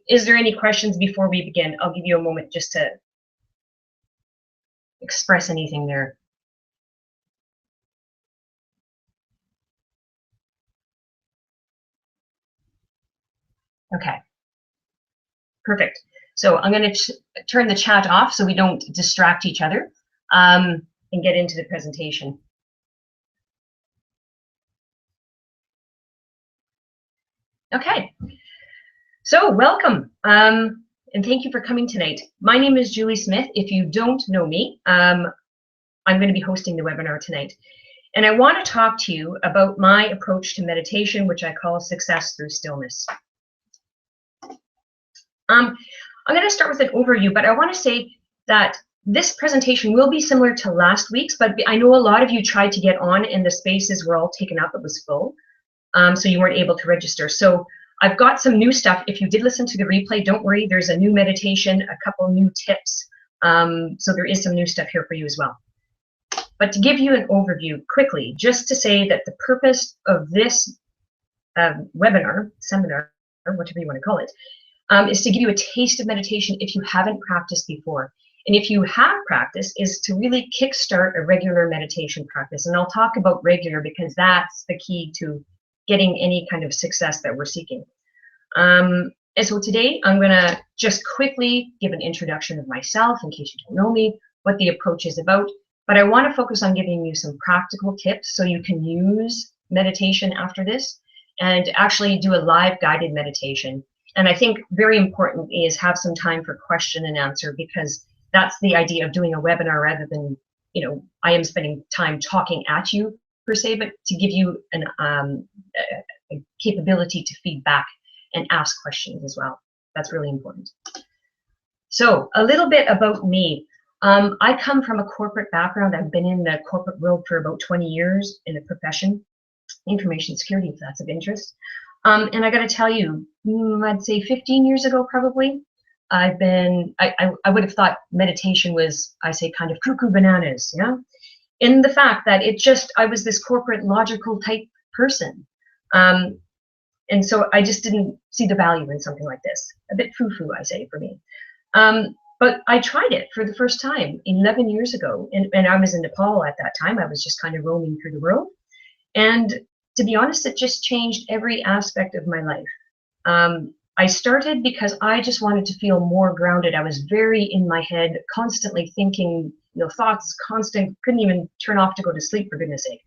Is there any questions before we begin? I'll give you a moment just to express anything there. Okay, perfect. So I'm going to turn the chat off so we don't distract each other, and get into the presentation. Okay, so welcome, and thank you for coming tonight. My name is Julie Smith. If you don't know me, I'm going to be hosting the webinar tonight. And I want to talk to you about my approach to meditation, which I call Success Through Stillness. I'm going to start with an overview, but I want to say that this presentation will be similar to last week's, but I know a lot of you tried to get on and the spaces were all taken up. It was full, so you weren't able to register. So I've got some new stuff. If you did listen to the replay, don't worry, there's a new meditation, a couple new tips. So there is some new stuff here for you as well. But to give you an overview quickly, just to say that the purpose of this webinar, seminar, or whatever you want to call it, is to give you a taste of meditation if you haven't practiced before. And if you have practiced, is to really kickstart a regular meditation practice. And I'll talk about regular because that's the key to getting any kind of success that we're seeking. And so today I'm going to just quickly give an introduction of myself in case you don't know me, what the approach is about. But I want to focus on giving you some practical tips so you can use meditation after this and actually do a live guided meditation. And I think very important is have some time for question and answer, because that's the idea of doing a webinar rather than, you know, I am spending time talking at you per se, but to give you an, a capability to feed back and ask questions as well. That's really important. So a little bit about me. I come from a corporate background. I've been in the corporate world for about 20 years in the profession, information security, if that's of interest. And I got to tell you, I'd say 15 years ago, probably, I would have thought meditation was, I say, kind of cuckoo bananas, yeah? In the fact that I was this corporate logical type person. And so I just didn't see the value in something like this. A bit foo-foo, I say, for me. But I tried it for the first time 11 years ago. And I was in Nepal at that time. I was just kind of roaming through the world. And to be honest, it just changed every aspect of my life. I started because I just wanted to feel more grounded. I was very in my head, constantly thinking, you know, thoughts, constant, couldn't even turn off to go to sleep, for goodness sake.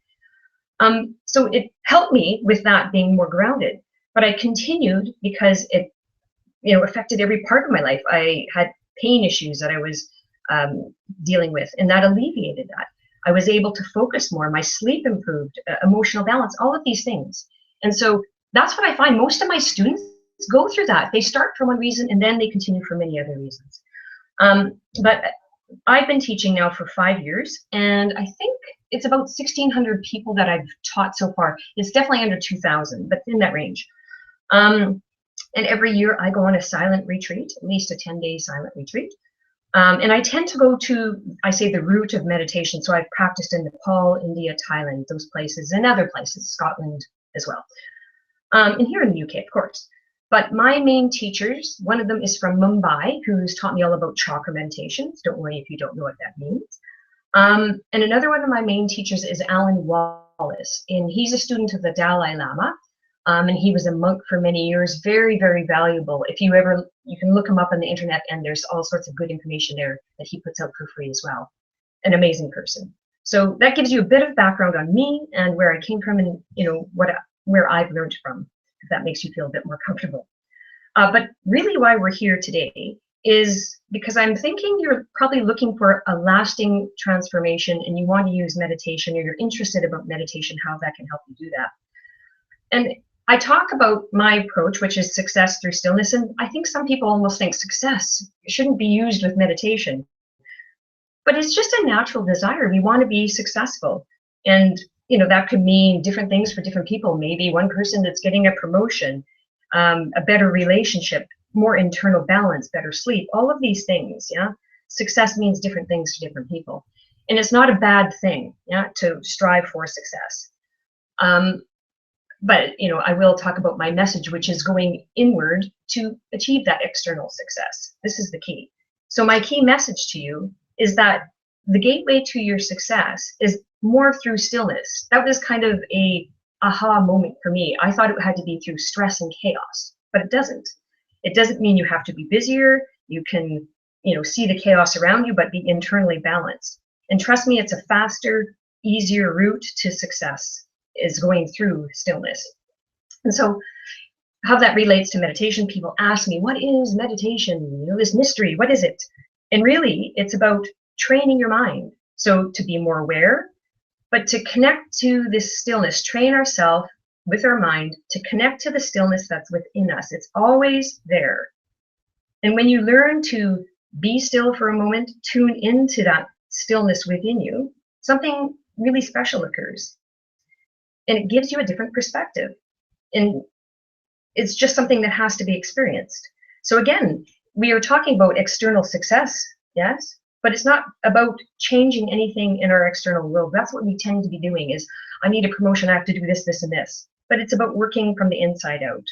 So it helped me with that being more grounded. But I continued because it, you know, affected every part of my life. I had pain issues that I was dealing with, and that alleviated that. I was able to focus more, my sleep improved, emotional balance, all of these things. And so that's what I find most of my students go through that. They start for one reason and then they continue for many other reasons. But I've been teaching now for 5 years, and I think it's about 1,600 people that I've taught so far. It's definitely under 2,000, but in that range. And every year I go on a silent retreat, at least a 10-day silent retreat. And I tend to go to, I say, the root of meditation. So I've practiced in Nepal, India, Thailand, those places, and other places, Scotland as well. And here in the UK, of course. But my main teachers, one of them is from Mumbai, who's taught me all about chakra meditations. Don't worry if you don't know what that means. And another one of my main teachers is Alan Wallace, and he's a student of the Dalai Lama. And he was a monk for many years, very, very valuable. If you ever, you can look him up on the internet, and there's all sorts of good information there that he puts out for free as well. An amazing person. So that gives you a bit of background on me and where I came from, and you know where I've learned from, if that makes you feel a bit more comfortable. But really why we're here today is because I'm thinking you're probably looking for a lasting transformation, and you want to use meditation, or you're interested about meditation, how that can help you do that. And I talk about my approach, which is success through stillness, and I think some people almost think success shouldn't be used with meditation. But it's just a natural desire. We want to be successful. And you know, that could mean different things for different people. Maybe one person that's getting a promotion, a better relationship, more internal balance, better sleep, all of these things, yeah? Success means different things to different people. And it's not a bad thing, yeah, to strive for success. But, you know, I will talk about my message, which is going inward to achieve that external success. This is the key. So my key message to you is that the gateway to your success is more through stillness. That was kind of a aha moment for me. I thought it had to be through stress and chaos, but it doesn't. It doesn't mean you have to be busier. You can, you know, see the chaos around you, but be internally balanced. And trust me, it's a faster, easier route to success is going through stillness. And so how that relates to meditation, people ask me, what is meditation? You know, this mystery, what is it? And really, it's about training your mind. So to be more aware, but to connect to this stillness, train ourselves with our mind to connect to the stillness that's within us. It's always there. And when you learn to be still for a moment, tune into that stillness within you, something really special occurs. And it gives you a different perspective. And it's just something that has to be experienced. So again, we are talking about external success, yes, but it's not about changing anything in our external world. That's what we tend to be doing is, I need a promotion, I have to do this, this, and this. But it's about working from the inside out.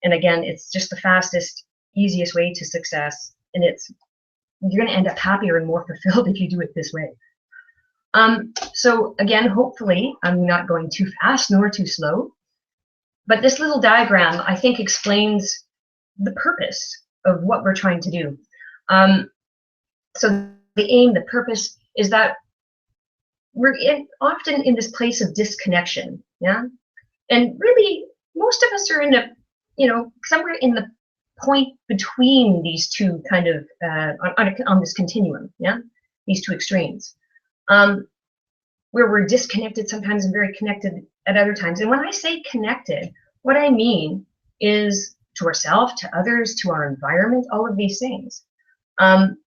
And again, it's just the fastest, easiest way to success. And you're going to end up happier and more fulfilled if you do it this way. So again, hopefully I'm not going too fast nor too slow, but this little diagram, I think, explains the purpose of what we're trying to do. So the aim, the purpose is that we're often in this place of disconnection, yeah? And really, most of us are in a, you know, somewhere in the point between these two kind of, on this continuum, yeah? These two extremes. Where we're disconnected sometimes and very connected at other times. And when I say connected, what I mean is to ourselves, to others, to our environment, all of these things. And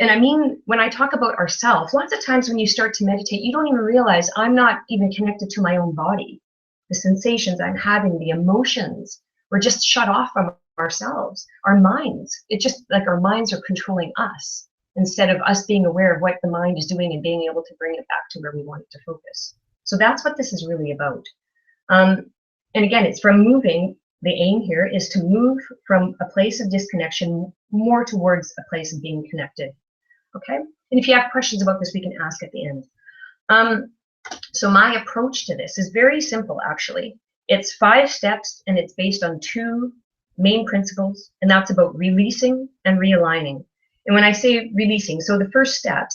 I mean, when I talk about ourselves, lots of times when you start to meditate, you don't even realize I'm not even connected to my own body. The sensations I'm having, the emotions, we're just shut off from ourselves. Our minds, it's just like our minds are controlling us, instead of us being aware of what the mind is doing and being able to bring it back to where we want it to focus. So that's what this is really about. And again, it's from moving, the aim here is to move from a place of disconnection more towards a place of being connected. Okay? And if you have questions about this, we can ask at the end. So my approach to this is very simple, actually. It's 5 steps, and it's based on 2 main principles, and that's about releasing and realigning. And when I say releasing, so the first step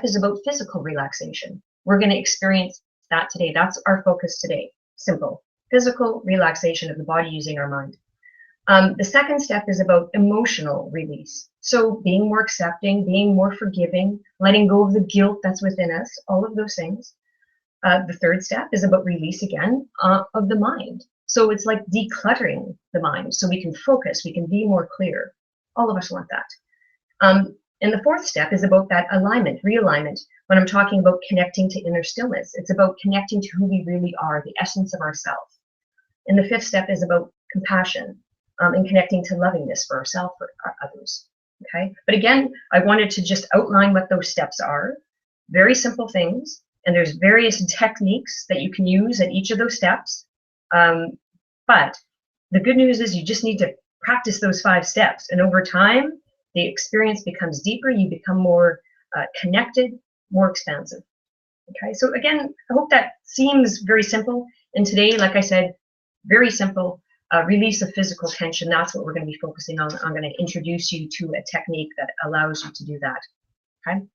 is about physical relaxation. We're going to experience that today. That's our focus today. Simple. Physical relaxation of the body using our mind. The second step is about emotional release. So being more accepting, being more forgiving, letting go of the guilt that's within us, all of those things. The third step is about release again of the mind. So it's like decluttering the mind so we can focus, we can be more clear. All of us want that. And the fourth step is about that alignment, realignment. When I'm talking about connecting to inner stillness, it's about connecting to who we really are, the essence of ourselves. And the fifth step is about compassion and connecting to lovingness for ourselves, for others. Okay. But again, I wanted to just outline what those steps are. Very simple things, and there's various techniques that you can use at each of those steps. But the good news is you just need to practice those 5 steps, and over time the experience becomes deeper. You become more connected, more expansive. Okay, so again, I hope that seems very simple. And today, like I said, very simple. Release of physical tension. That's what we're going to be focusing on. I'm going to introduce you to a technique that allows you to do that. Okay.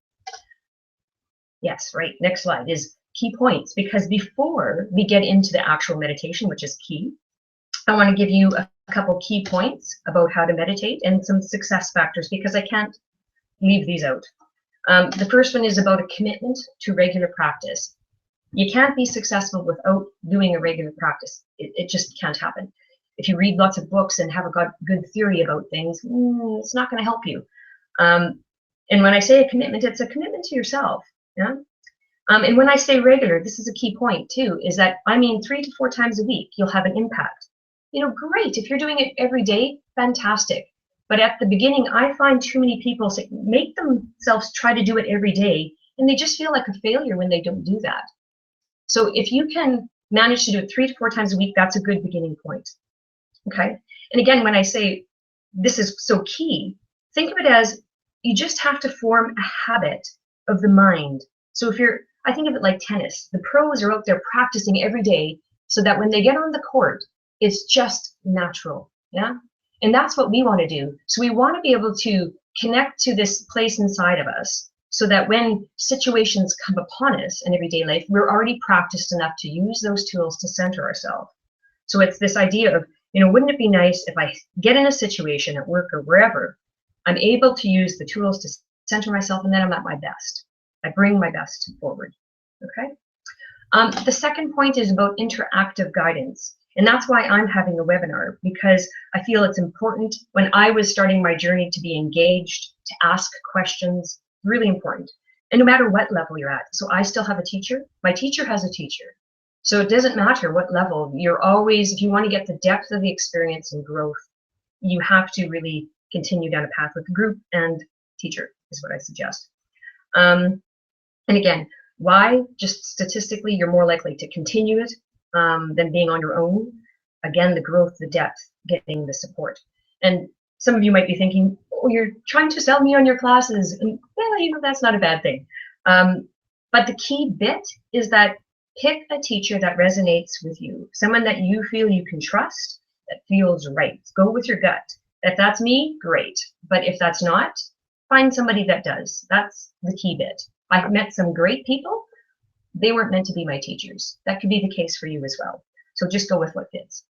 Yes, right. Next slide is key points, because before we get into the actual meditation, which is key, I want to give you a couple key points about how to meditate and some success factors, because I can't leave these out. The first one is about a commitment to regular practice. You can't be successful without doing a regular practice. It just can't happen. If you read lots of books and have a good theory about things, it's not going to help you. And when I say a commitment, it's a commitment to yourself. Yeah. And when I say regular, this is a key point too, is that I mean 3 to 4 times a week, you'll have an impact. You know, great. If you're doing it every day, fantastic. But at the beginning, I find too many people make themselves try to do it every day, and they just feel like a failure when they don't do that. So if you can manage to do it 3 to 4 times a week, that's a good beginning point. Okay? And again, when I say this is so key, think of it as you just have to form a habit of the mind. So I think of it like tennis. The pros are out there practicing every day so that when they get on the court, it's just natural. Yeah? And that's what we want to do. So we want to be able to connect to this place inside of us so that when situations come upon us in everyday life, we're already practiced enough to use those tools to center ourselves. So it's this idea of, wouldn't it be nice if I get in a situation at work or wherever, I'm able to use the tools to center myself, and then I'm at my best. I bring my best forward. Okay? The second point is about interactive guidance. And that's why I'm having a webinar, because I feel it's important. When I was starting my journey, to be engaged, to ask questions, really important. And no matter what level you're at. So I still have a teacher. My teacher has a teacher. So it doesn't matter what level. You're always, if you want to get the depth of the experience and growth, you have to really continue down a path with the group and teacher is what I suggest. And again, why? Just statistically, you're more likely to continue it than being on your own. Again, the growth, the depth, getting the support. And some of you might be thinking, oh, you're trying to sell me on your classes. And well, that's not a bad thing. But the key bit is that pick a teacher that resonates with you, someone that you feel you can trust, that feels right. Go with your gut. If that's me, great. But if that's not, find somebody that does. That's the key bit. I've met some great people. They weren't meant to be my teachers. That could be the case for you as well. So just go with what fits.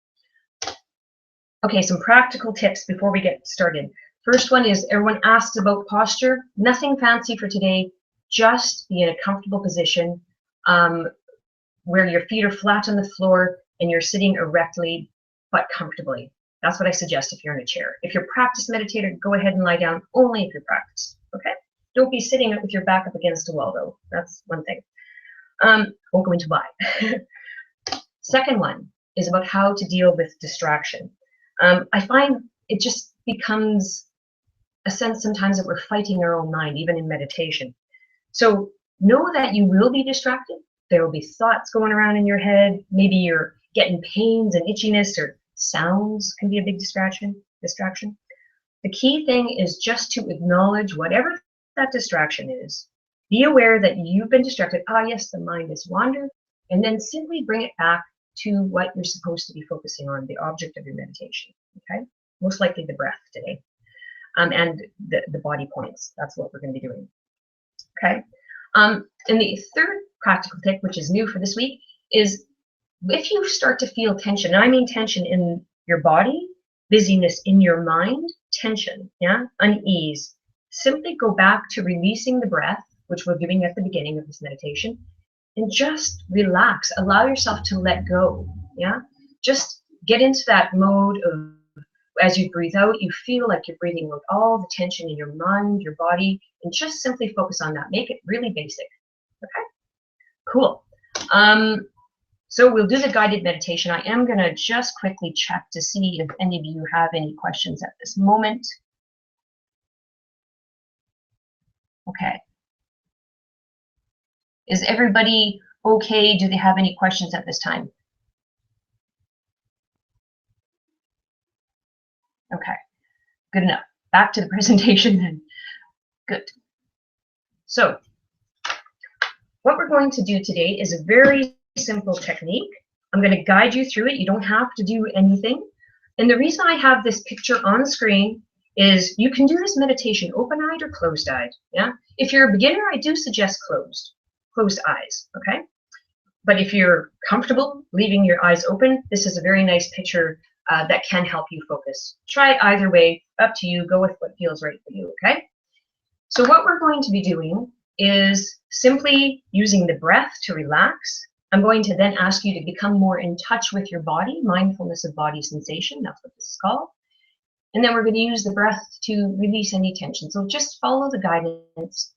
Okay, some practical tips before we get started. First one is, everyone asks about posture. Nothing fancy for today. Just be in a comfortable position where your feet are flat on the floor and you're sitting erectly but comfortably. That's what I suggest if you're in a chair. If you're a practice meditator, go ahead and lie down, only if you're practiced. Okay? Don't be sitting up with your back up against a wall, though. That's one thing. Won't go into why. Second one is about how to deal with distraction. I find it just becomes a sense sometimes that we're fighting our own mind, even in meditation. So know that you will be distracted. There will be thoughts going around in your head. Maybe you're getting pains and itchiness, or sounds can be a big distraction. The key thing is just to acknowledge whatever that distraction is. Be aware that you've been distracted. Ah, yes, the mind has wandered. And then simply bring it back to what you're supposed to be focusing on, the object of your meditation. Okay? Most likely the breath today. And the body points. That's what we're going to be doing. Okay? And the third practical tip, which is new for this week, is if you start to feel tension, and I mean tension in your body, busyness in your mind, tension, yeah, unease, simply go back to releasing the breath, which we're doing at the beginning of this meditation, and just relax. Allow yourself to let go, yeah? Just get into that mode of, as you breathe out, you feel like you're breathing out all the tension in your mind, your body, and just simply focus on that. Make it really basic, okay? Cool. So we'll do the guided meditation. I am going to just quickly check to see if any of you have any questions at this moment. Okay. Is everybody okay? Do they have any questions at this time? Okay, good enough. Back to the presentation then. Good. So what we're going to do today is a very simple technique. I'm going to guide you through it. You don't have to do anything. And the reason I have this picture on screen is you can do this meditation open-eyed or closed-eyed. Yeah. If you're a beginner, I do suggest closed eyes. Okay. But if you're comfortable leaving your eyes open, this is a very nice picture that can help you focus. Try it either way. Up to you. Go with what feels right for you. Okay. So what we're going to be doing is simply using the breath to relax. I'm going to then ask you to become more in touch with your body, mindfulness of body sensation. That's what this is called. And then we're going to use the breath to release any tension. So just follow the guidance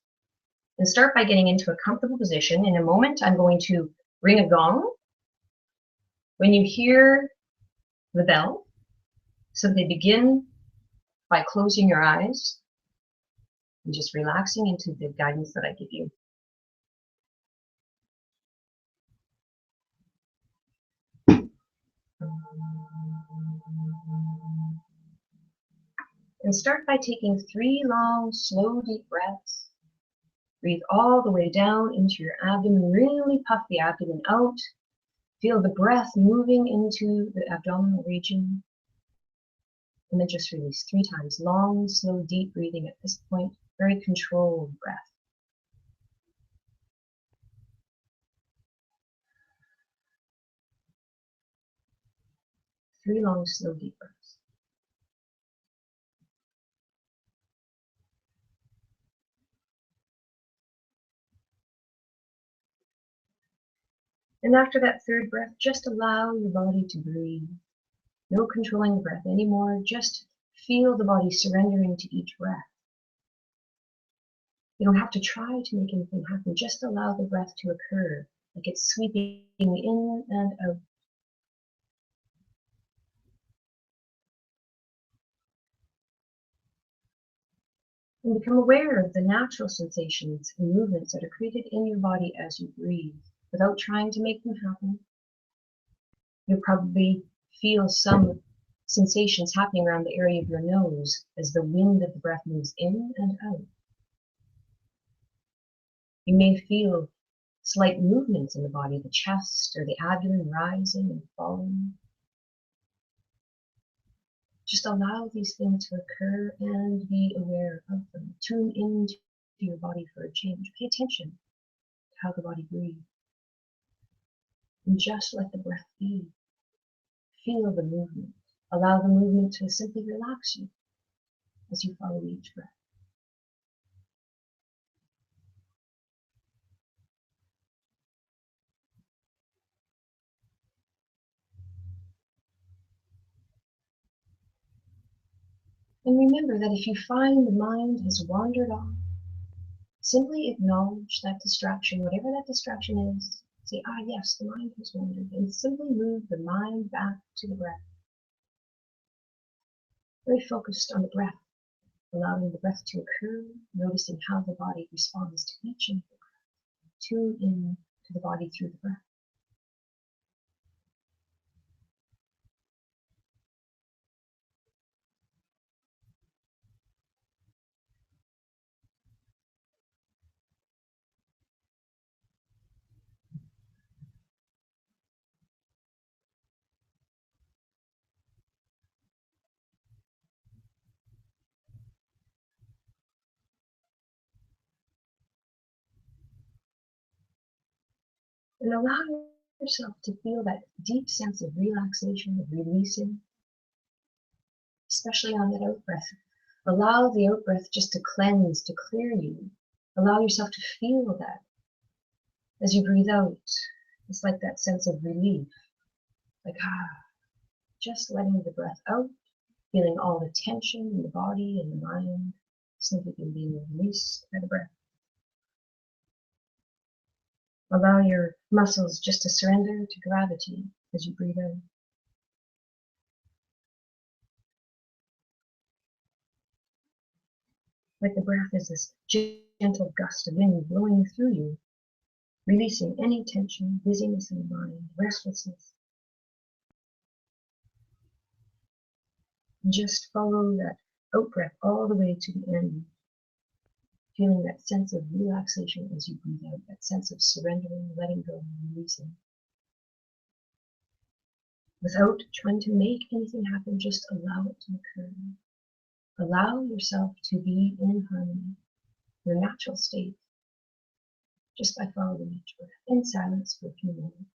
and start by getting into a comfortable position. In a moment, I'm going to ring a gong. When you hear the bell, simply begin by closing your eyes and just relaxing into the guidance that I give you. And start by taking 3 long, slow, deep breaths. Breathe all the way down into your abdomen. Really puff the abdomen out. Feel the breath moving into the abdominal region. And then just release 3 times. Long, slow, deep breathing at this point. Very controlled breath. 3 long, slow, deep breaths. And after that 3rd breath, just allow your body to breathe. No controlling the breath anymore. Just feel the body surrendering to each breath. You don't have to try to make anything happen. Just allow the breath to occur, like it's sweeping in and out. And become aware of the natural sensations and movements that are created in your body as you breathe, without trying to make them happen. You'll probably feel some sensations happening around the area of your nose as the wind of the breath moves in and out. You may feel slight movements in the body, the chest or the abdomen rising and falling. Just allow these things to occur and be aware of them. Tune into your body for a change. Pay attention to how the body breathes. And just let the breath be. Feel the movement. Allow the movement to simply relax you as you follow each breath. And remember that if you find the mind has wandered off, simply acknowledge that distraction, whatever that distraction is. Say, ah, yes, the mind has wandered, and simply move the mind back to the breath. Very focused on the breath, allowing the breath to occur, noticing how the body responds to each and every breath. Tune in to the body through the breath. And allow yourself to feel that deep sense of relaxation, of releasing, especially on that out breath. Allow the out breath just to cleanse, to clear you. Allow yourself to feel that as you breathe out. It's like that sense of relief, like just letting the breath out, feeling all the tension in the body and the mind simply being released by the breath. Allow your muscles just to surrender to gravity as you breathe out. Like the breath is this gentle gust of wind blowing through you, releasing any tension, busyness in the mind, restlessness. Just follow that out breath all the way to the end, feeling that sense of relaxation as you breathe out, that sense of surrendering, letting go, and releasing. Without trying to make anything happen, just allow it to occur. Allow yourself to be in harmony, your natural state, just by following each breath in silence for a few moments.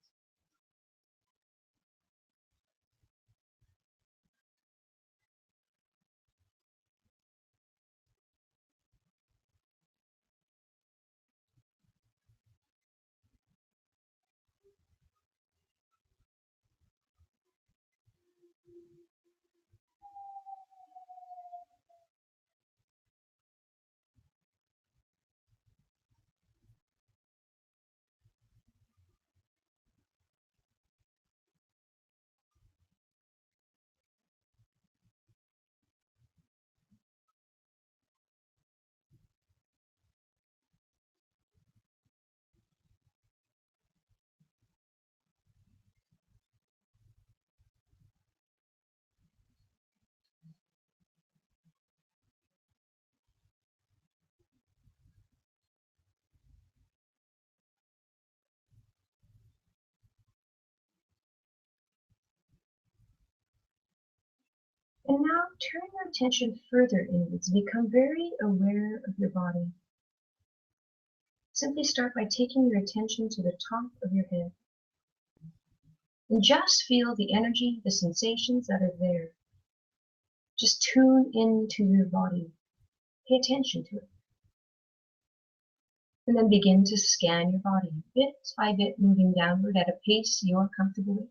turn your attention further inwards. Become very aware of your body. Simply start by taking your attention to the top of your head. And just feel the energy, the sensations that are there. Just tune into your body. Pay attention to it. And then begin to scan your body, bit by bit, moving downward at a pace you're comfortable with.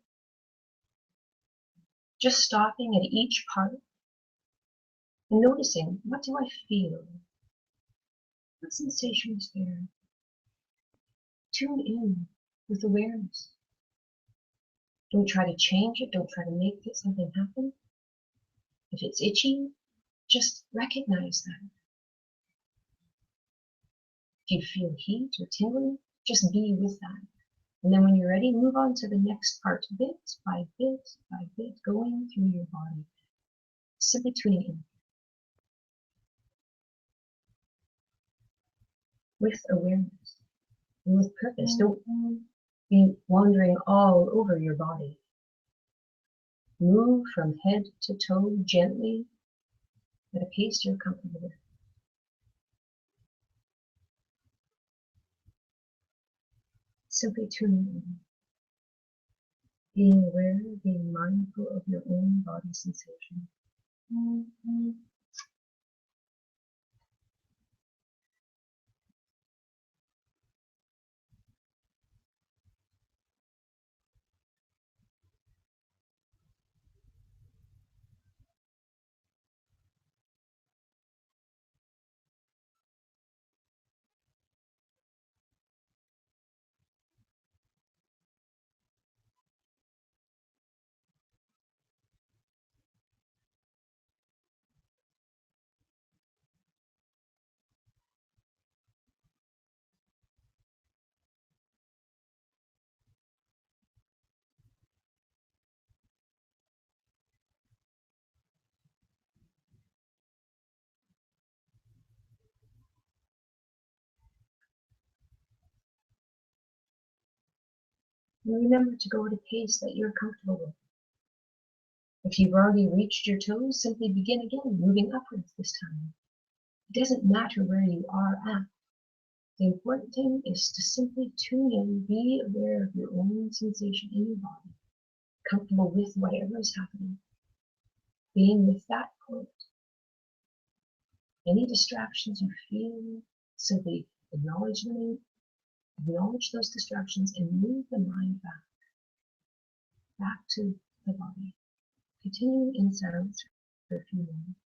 Just stopping at each part and noticing, what do I feel? What sensation is there? Tune in with awareness. Don't try to change it. Don't try to make something happen. If it's itchy, just recognize that. If you feel heat or tingling, just be with that. And then when you're ready, move on to the next part, bit by bit by bit, going through your body. Simply tuning in. With awareness and with purpose. Don't be wandering all over your body. Move from head to toe gently at a pace you're comfortable with. Simply tuning in. Being aware, being mindful of your own body sensation. And remember to go at a pace that you're comfortable with. If you've already reached your toes, simply begin again, moving upwards this time. It doesn't matter where you are at. The important thing is to simply tune in, be aware of your own sensation in your body, comfortable with whatever is happening, being with that point. Any distractions you feel, simply acknowledge them, acknowledge those distractions, and move the mind back to the body. Continuing in silence for a few moments.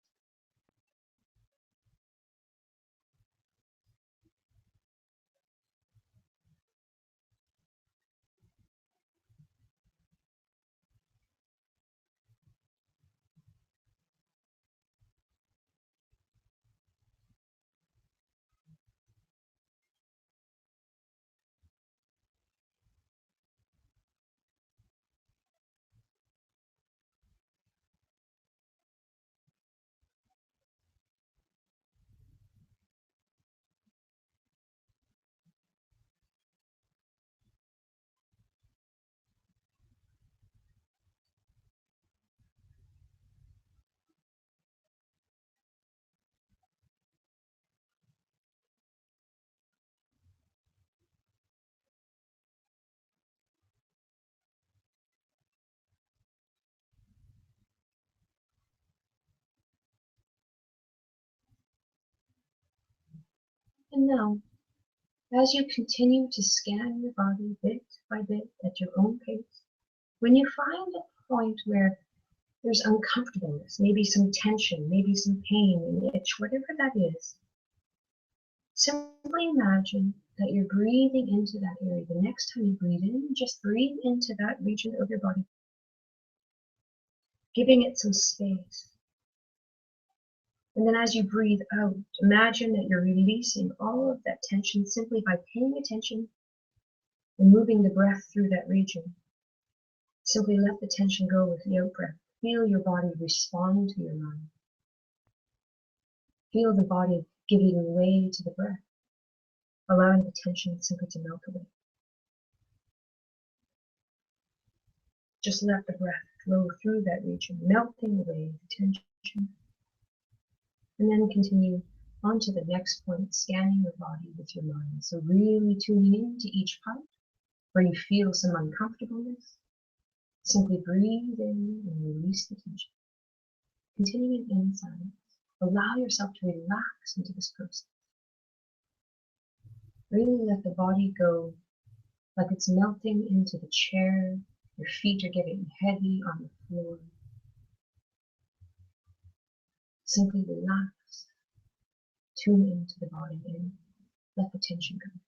And now, as you continue to scan your body bit by bit at your own pace, when you find a point where there's uncomfortableness, maybe some tension, maybe some pain, an itch, whatever that is, simply imagine that you're breathing into that area. The next time you breathe in, just breathe into that region of your body, giving it some space. And then as you breathe out, imagine that you're releasing all of that tension simply by paying attention and moving the breath through that region. Simply let the tension go with the out-breath. Feel your body respond to your mind. Feel the body giving way to the breath, allowing the tension simply to melt away. Just let the breath flow through that region, melting away the tension. And then continue on to the next point, scanning your body with your mind. So really tuning into each part where you feel some uncomfortableness. Simply breathe in and release the tension. Continuing inside, allow yourself to relax into this process. Really let the body go like it's melting into the chair. Your feet are getting heavy on the floor. Simply relax. Tune into the body and let the tension go.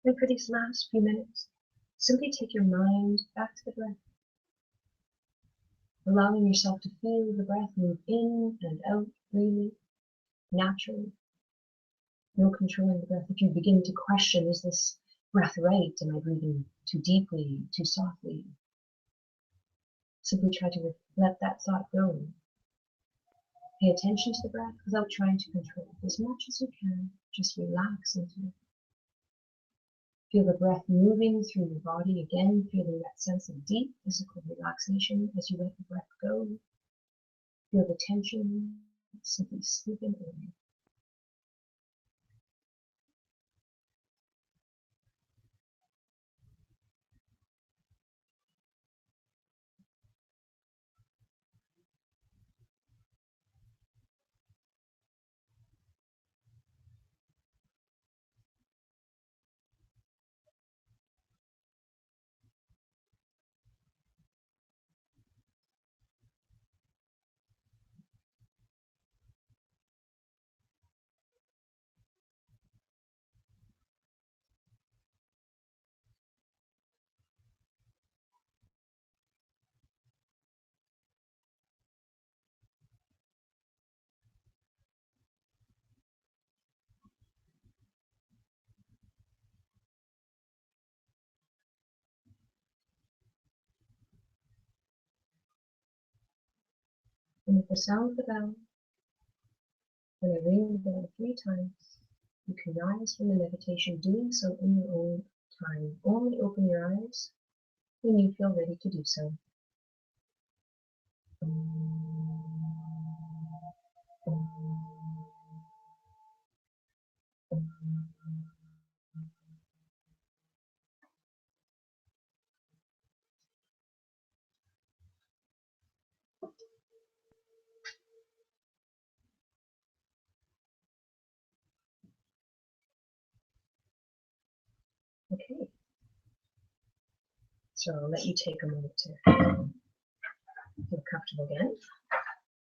And for these last few minutes, simply take your mind back to the breath, allowing yourself to feel the breath move in and out freely, naturally. No controlling the breath. If you begin to question, is this breath right? Am I breathing too deeply, too softly? Simply try to let that thought go. Pay attention to the breath without trying to control it. As much as you can, just relax into it. Feel the breath moving through your body, again feeling that sense of deep physical relaxation as you let the breath go. Feel the tension simply slipping away. And with the sound of the bell, when I ring the bell 3 times, you can rise from the meditation, doing so in your own time. Only open your eyes when you feel ready to do so. Okay. So I'll let you take a moment to get comfortable again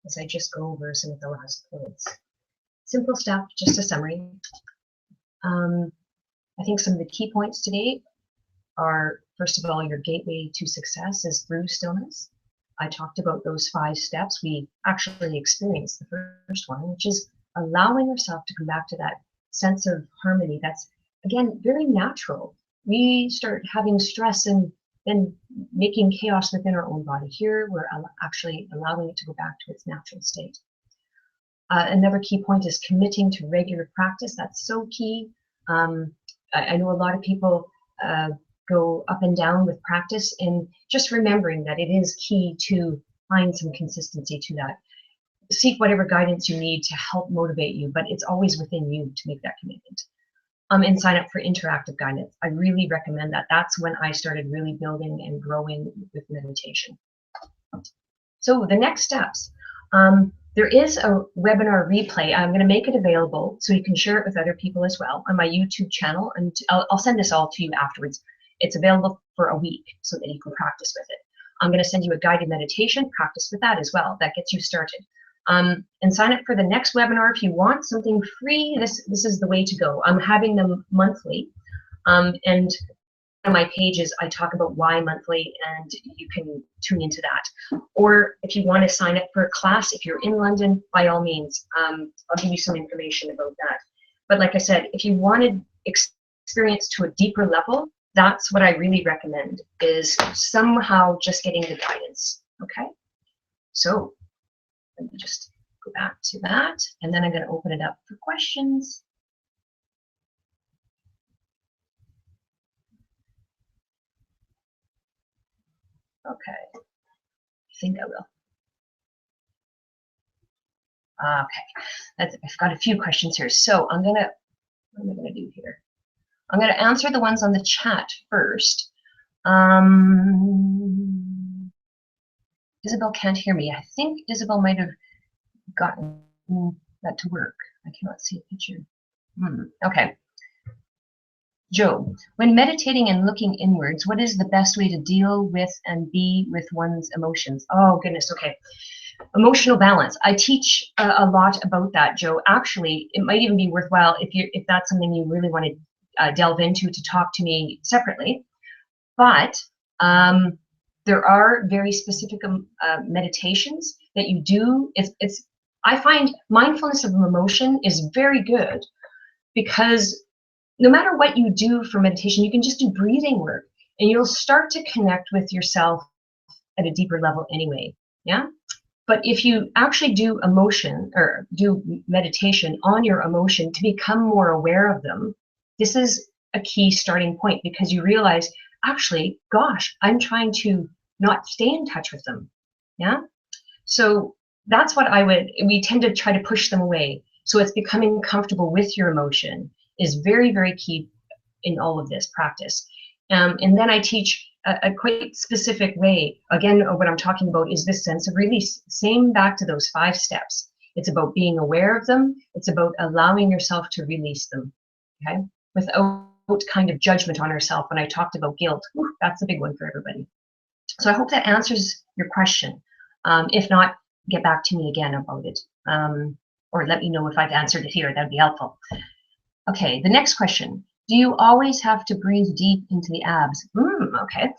as I just go over some of the last points. Simple stuff, just a summary. I think some of the key points today are, first of all, your gateway to success is through stillness. I talked about those 5 steps. We actually experienced the first one, which is allowing yourself to come back to that sense of harmony. That's, again, very natural. We start having stress and then making chaos within our own body. Here, we're actually allowing it to go back to its natural state. Another key point is committing to regular practice. That's so key. I know a lot of people go up and down with practice, and just remembering that it is key to find some consistency to that. Seek whatever guidance you need to help motivate you, but it's always within you to make that commitment. And sign up for interactive guidance. I really recommend that. That's when I started really building and growing with meditation. So the next steps. There is a webinar replay. I'm going to make it available so you can share it with other people as well on my YouTube channel, and I'll send this all to you afterwards. It's available for a week so that you can practice with it. I'm going to send you a guided meditation, practice with that as well. That gets you started. And sign up for the next webinar if you want something free. This is the way to go. I'm having them monthly, and on my pages I talk about why monthly, and you can tune into that. Or if you want to sign up for a class, if you're in London, by all means, I'll give you some information about that. But like I said, if you wanted experience to a deeper level, that's what I really recommend, is somehow just getting the guidance. Okay, so let me just go back to that, and then I'm going to open it up for questions. Okay, I think I will. Okay, I've got a few questions here. So what am I gonna do here? I'm gonna answer the ones on the chat first. Isabel can't hear me. I think Isabel might have gotten that to work. I cannot see a picture. Okay. Joe, when meditating and looking inwards, what is the best way to deal with and be with one's emotions? Oh, goodness, okay. Emotional balance. I teach a lot about that, Joe. Actually, it might even be worthwhile if that's something you really want to delve into, to talk to me separately. But there are very specific meditations that you do. I find mindfulness of emotion is very good, because no matter what you do for meditation, you can just do breathing work and you'll start to connect with yourself at a deeper level anyway. Yeah. But if you actually do emotion or do meditation on your emotion to become more aware of them, this is a key starting point, because you realize, actually, gosh, I'm trying to not stay in touch with them. Yeah. So that's what we tend to try to push them away. So it's becoming comfortable with your emotion is very, very key in all of this practice. And then I teach a quite specific way. Again, what I'm talking about is this sense of release. Same back to those 5 steps. It's about being aware of them. It's about allowing yourself to release them, okay? Without kind of judgment on ourselves. When I talked about guilt, that's a big one for everybody. So I hope that answers your question. If not, get back to me again about it. Or let me know if I've answered it here. That'd be helpful. Okay, the next question. Do you always have to breathe deep into the abs? Okay.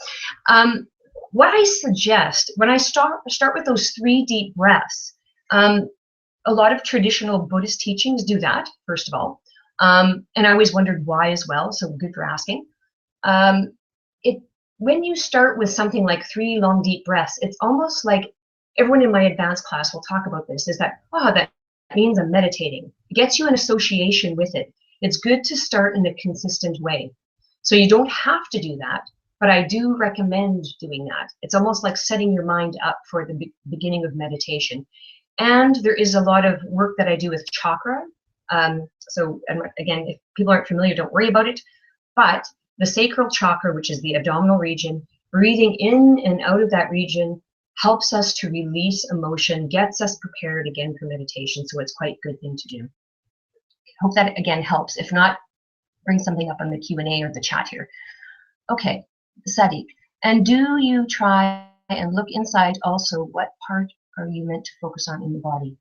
What I suggest, when I start with those 3 deep breaths, a lot of traditional Buddhist teachings do that, first of all. And I always wondered why as well, so good for asking. When you start with something like 3 long deep breaths, it's almost like, everyone in my advanced class will talk about this, is that, that means I'm meditating. It gets you an association with it. It's good to start in a consistent way. So you don't have to do that, but I do recommend doing that. It's almost like setting your mind up for the beginning of meditation. And there is a lot of work that I do with chakra. So again, if people aren't familiar, don't worry about it. But the Sacral Chakra, which is the abdominal region, breathing in and out of that region helps us to release emotion, gets us prepared again for meditation. So it's quite a good thing to do. Hope that again helps. If not, bring something up on the Q&A or the chat here. Okay, Sadiq. And do you try and look inside also? What part are you meant to focus on in the body?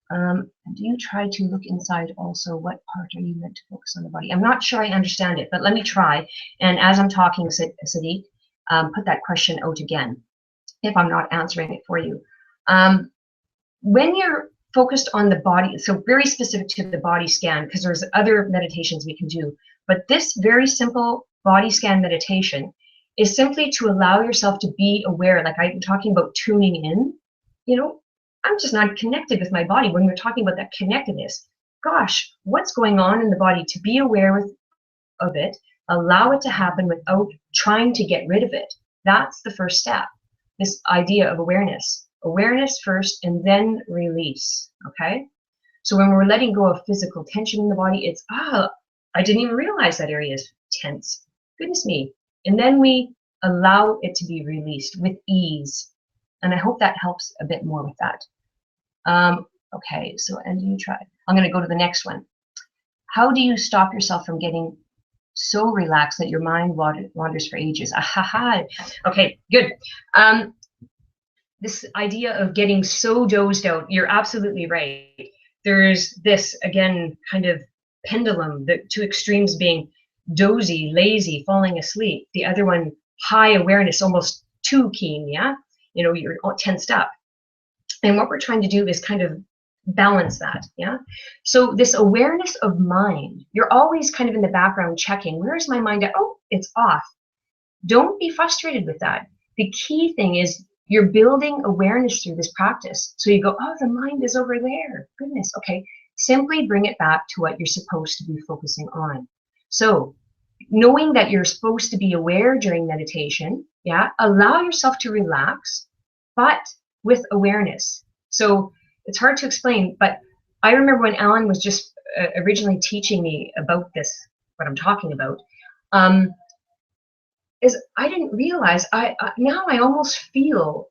Do you try to look inside also? What part are you meant to focus on the body? I'm not sure I understand it, but let me try. And as I'm talking, Sadiq, put that question out again, if I'm not answering it for you. When you're focused on the body, so very specific to the body scan, because there's other meditations we can do, but this very simple body scan meditation is simply to allow yourself to be aware, like I'm talking about tuning in, you know, I'm just not connected with my body. When we're talking about that connectedness, gosh, what's going on in the body, to be aware of it, allow it to happen without trying to get rid of it. That's the first step, this idea of awareness. Awareness first and then release, okay? So when we're letting go of physical tension in the body, it's, I didn't even realize that area is tense. Goodness me. And then we allow it to be released with ease. And I hope that helps a bit more with that. Okay, so, and you try. I'm going to go to the next one. How do you stop yourself from getting so relaxed that your mind wanders for ages? Ahaha. Okay, good. This idea of getting so dozed out, you're absolutely right. There's this, again, kind of pendulum, the two extremes being dozy, lazy, falling asleep. The other one, high awareness, almost too keen, yeah? You know, you're all tensed up. And what we're trying to do is kind of balance that, yeah? So this awareness of mind, you're always kind of in the background checking, where is my mind at? Oh, it's off. Don't be frustrated with that. The key thing is you're building awareness through this practice. So you go, oh, the mind is over there. Goodness, okay. Simply bring it back to what you're supposed to be focusing on. So knowing that you're supposed to be aware during meditation, yeah, allow yourself to relax, but with awareness. So it's hard to explain, but I remember when Alan was just originally teaching me about this, what I'm talking about, is I didn't realize, now I almost feel,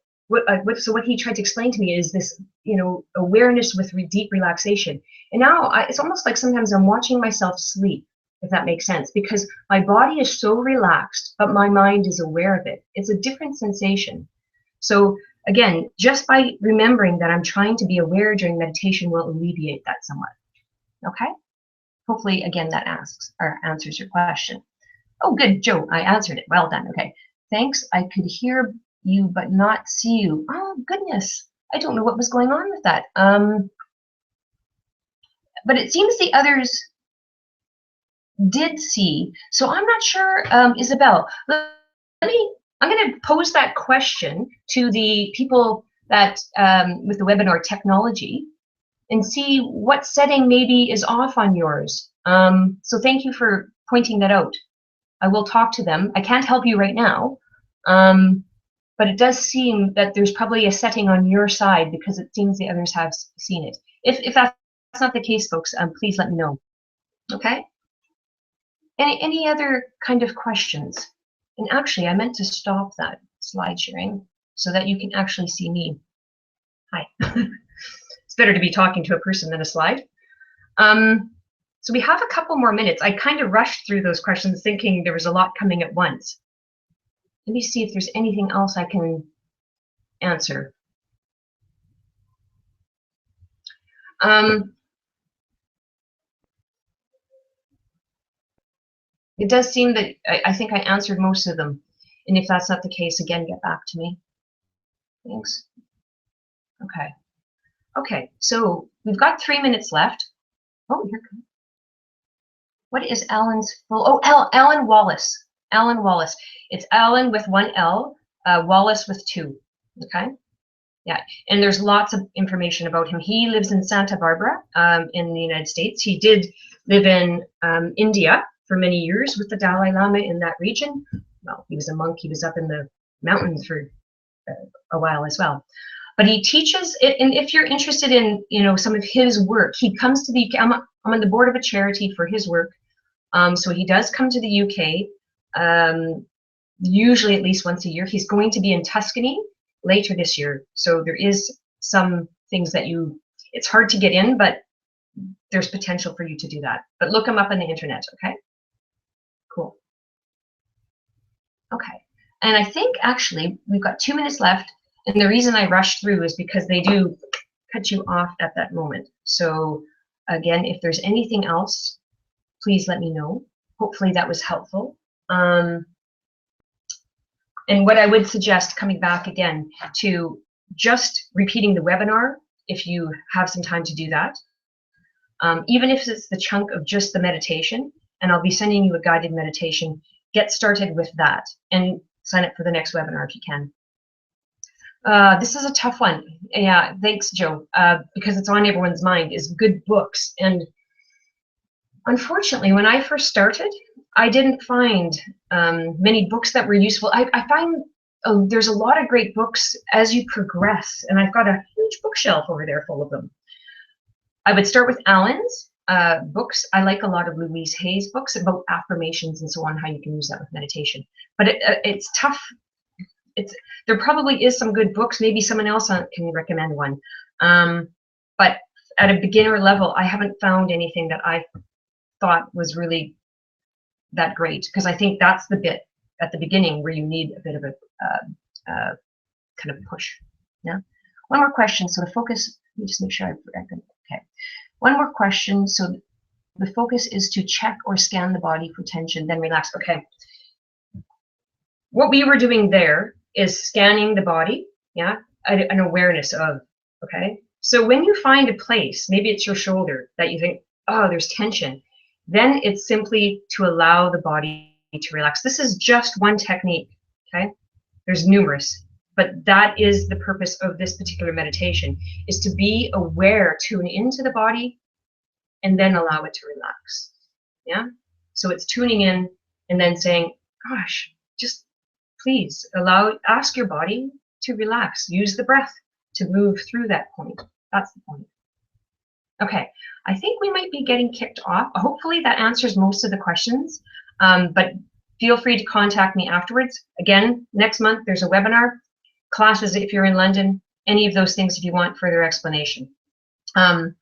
so what he tried to explain to me is this, you know, awareness with deep relaxation. And now it's almost like sometimes I'm watching myself sleep, if that makes sense, because my body is so relaxed, but my mind is aware of it. It's a different sensation. So again, just by remembering that I'm trying to be aware during meditation will alleviate that somewhat. Okay? Hopefully, again, that answers your question. Oh, good, Joe, I answered it. Well done. Okay. Thanks. I could hear you but not see you. Oh, goodness. I don't know what was going on with that. But it seems the others did see. So I'm not sure, Isabel. I'm going to pose that question to the people that with the webinar technology and see what setting maybe is off on yours. So thank you for pointing that out. I will talk to them. I can't help you right now, but it does seem that there's probably a setting on your side because it seems the others have seen it. If that's not the case, folks, please let me know. Okay? Any other kind of questions? And actually, I meant to stop that slide sharing so that you can actually see me. Hi. It's better to be talking to a person than a slide. So we have a couple more minutes. I kind of rushed through those questions thinking there was a lot coming at once. Let me see if there's anything else I can answer. It does seem that I think I answered most of them. And if that's not the case, again, get back to me. Thanks. Okay. Okay, so we've got 3 minutes left. Oh, you're good. What is Alan's full? Oh, Alan Wallace. Alan Wallace. It's Alan with 1 L, Wallace with 2. Okay. Yeah, and there's lots of information about him. He lives in Santa Barbara in the United States. He did live in India for many years with the Dalai Lama in that region. Well, he was a monk. He was up in the mountains for a while as well. But he teaches it, and if you're interested in, you know, some of his work, he comes to the. I'm on the board of a charity for his work, so he does come to the UK, usually at least once a year. He's going to be in Tuscany later this year, so there is some things that it's hard to get in, but there's potential for you to do that. But look them up on the internet, okay? Cool. Okay. And I think actually we've got 2 minutes left. And the reason I rushed through is because they do cut you off at that moment. So again, if there's anything else, please let me know. Hopefully that was helpful. And what I would suggest, coming back again, to just repeating the webinar if you have some time to do that. Even if it's the chunk of just the meditation, and I'll be sending you a guided meditation, get started with that and sign up for the next webinar if you can. This is a tough one. Yeah, thanks, Joe, because it's on everyone's mind, is good books. And unfortunately, when I first started, I didn't find many books that were useful. I find there's a lot of great books as you progress, and I've got a huge bookshelf over there full of them. I would start with Alan's books. I like a lot of Louise Hay's books about affirmations and so on, how you can use that with meditation. But it's tough. There probably is some good books. Maybe someone else can recommend one. But at a beginner level, I haven't found anything that I thought was really that great, because I think that's the bit at the beginning where you need a bit of a kind of push. Yeah. One more question. So the focus. Let me just make sure I can. Okay. One more question. So the focus is to check or scan the body for tension, then relax. Okay. What we were doing there is scanning the body, yeah, an awareness of, okay? So when you find a place, maybe it's your shoulder, that you think, oh, there's tension, then it's simply to allow the body to relax. This is just one technique, okay? There's numerous, but that is the purpose of this particular meditation, is to be aware, tune into the body, and then allow it to relax, yeah? So it's tuning in and then saying, gosh, just please ask your body to relax. Use the breath to move through that point. That's the point. Okay, I think we might be getting kicked off. Hopefully that answers most of the questions, but feel free to contact me afterwards. Again, next month there's a webinar, classes if you're in London, any of those things if you want further explanation. And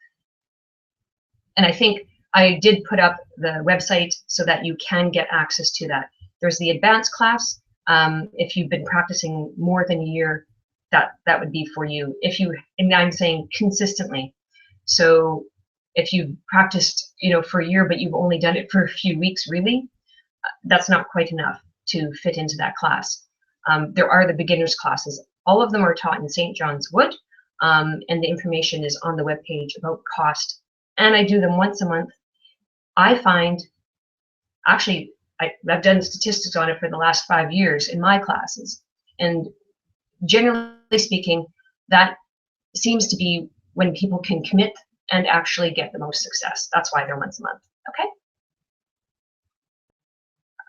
I think I did put up the website so that you can get access to that. There's the advanced class. If you've been practicing more than a year, that would be for you. And I'm saying consistently. So if you've practiced, for a year, but you've only done it for a few weeks, really, that's not quite enough to fit into that class. There are the beginners classes. All of them are taught in St. John's Wood, and the information is on the webpage about cost. And I do them once a month. I find, actually, I've done statistics on it for the last 5 years in my classes. And generally speaking, that seems to be when people can commit and actually get the most success. That's why they're once a month, okay?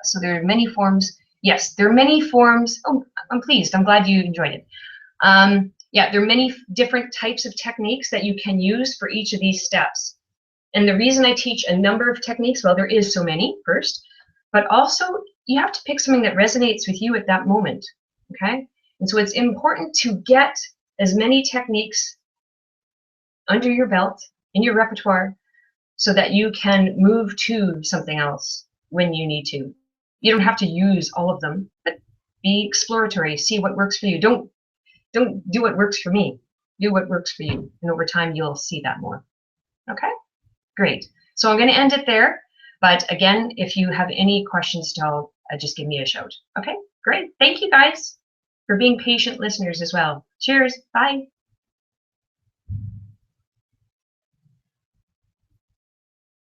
So there are many forms. Yes, there are many forms. Oh, I'm pleased. I'm glad you enjoyed it. Yeah, there are many different types of techniques that you can use for each of these steps. And the reason I teach a number of techniques, well, there is so many first, but also you have to pick something that resonates with you at that moment, okay? And so it's important to get as many techniques under your belt, in your repertoire, so that you can move to something else when you need to. You don't have to use all of them, but be exploratory, see what works for you. Don't do what works for me. Do what works for you. And over time, you'll see that more. Okay? Great. So I'm going to end it there. But again, if you have any questions at all, just give me a shout. Okay? Great. Thank you guys for being patient listeners as well. Cheers. Bye.